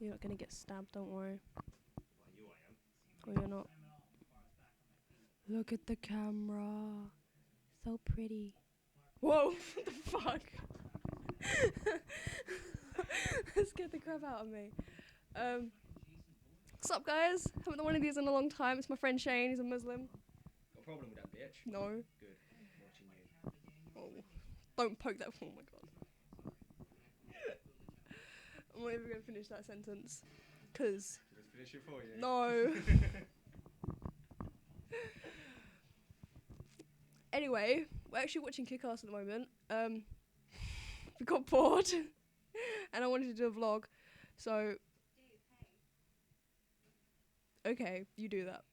You're not gonna get stabbed, don't worry. Well, you I am. Or you're not. Look at the camera. So pretty. Whoa, what the fuck? That scared the crap out of me. What's up, guys? Haven't done one of these in a long time. It's my friend Shane. He's a Muslim. Got a problem with that bitch? No. Good. Watching you. Oh, don't poke that. Oh my god. I'm not even gonna finish that sentence. Cause Let's finish it for you. no. Anyway, we're actually watching Kick-Ass at the moment. We got bored, and I wanted to do a vlog, so. Okay, you do that.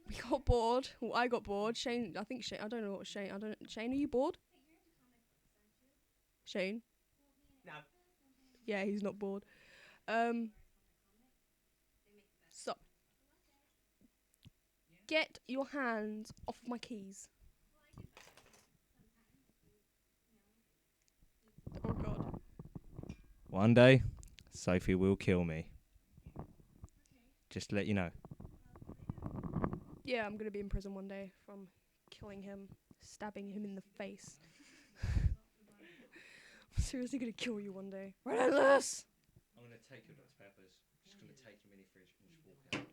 We got bored. Well, I got bored. Shane, I think Shane. I don't know what Shane. Shane, are you bored? Shane. No. Yeah, he's not bored. So. Get your hands off of my keys. Oh god. One day, Sophie will kill me. Just to let you know. Yeah, I'm gonna be in prison one day from killing him, stabbing him in the face. I'm seriously gonna kill you one day. Relentless! I'm going to take your Dr. Peppers. Just going to take your mini fridge and just walk out.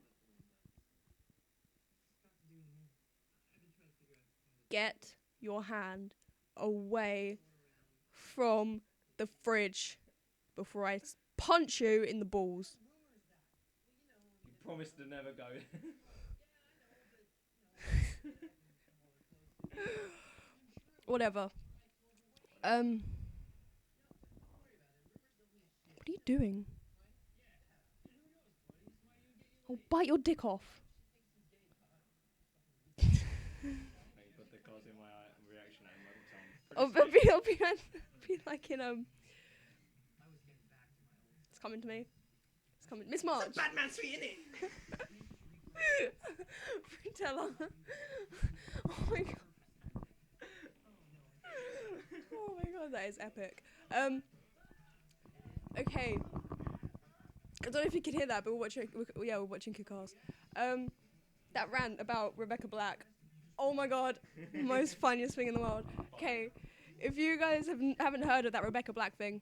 Get your hand away from the fridge before I punch you in the balls. You promised to never go. Whatever. What are you doing? I'll bite your dick off. You put the cause in my reaction at the moment, I'll be like in It's coming to me. It's coming. Miss March. Batman sweet, innit? Tell her. Oh my god. Oh my god, that is epic. Okay. I don't know if you can hear that, but we're watching Kick-Ass. That rant about Rebecca Black. Oh my god, most funniest thing in the world. Okay, if you guys haven't heard of that Rebecca Black thing,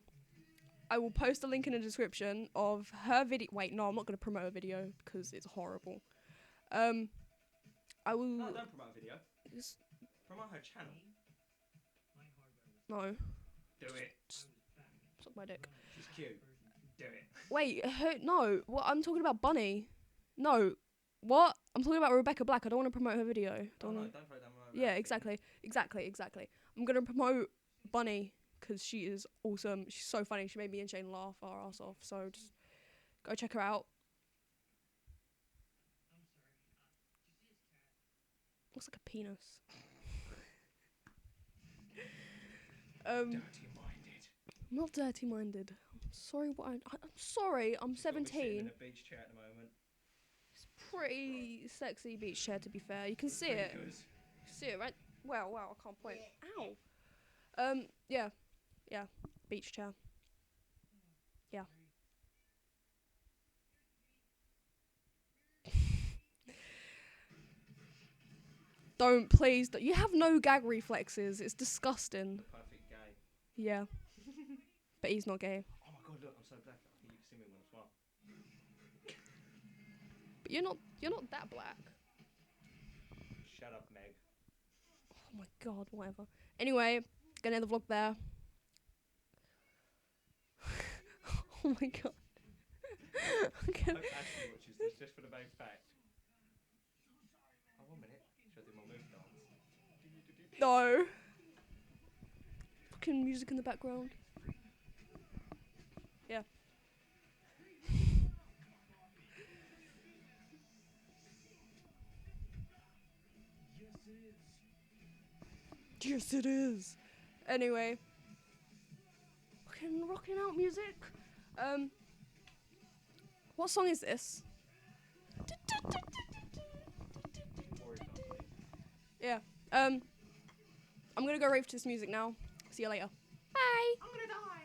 I will post a link in the description of her video. Wait, no, I'm not going to promote a video because it's horrible. I will. No, don't promote a video. Just, Promote her channel. no, Do it. suck my dick. She's cute. Do it. Wait, no, what? I'm talking about Bunny. No, what? I'm talking about Rebecca Black. I don't want to promote her video. Don't wanna- throw that one. Yeah, exactly. I'm gonna promote Bunny because she is awesome. She's so funny. She made me and Shane laugh our ass off. So just go check her out. Looks like a penis. Dirty-minded. I'm not dirty-minded. I'm sorry. I'm sorry. I'm She's got me sitting 17. in a beach chair at the moment. It's pretty sexy beach chair, to be fair. You can see it. Pretty good. See it, right? Wow, I can't point. Ow. Yeah, beach chair. Yeah. Don't, please. You have no gag reflexes. It's disgusting. Perfect gay. Yeah. But he's not gay. Oh my god, look, I'm so black. I think you can see me when I smile. But you're not that black. Shut up, Meg. Oh my god, whatever. Anyway, gonna end the vlog there. Oh my god. I hope Ashley watches this just for the main fact. Oh, 1 minute. Should I do my move dance? No. Fucking music in the background. Yeah. Yes, it is. Anyway. Fucking rocking out music. What song is this? Yeah. I'm gonna go rave to this music now. See you later. Bye. I'm gonna die.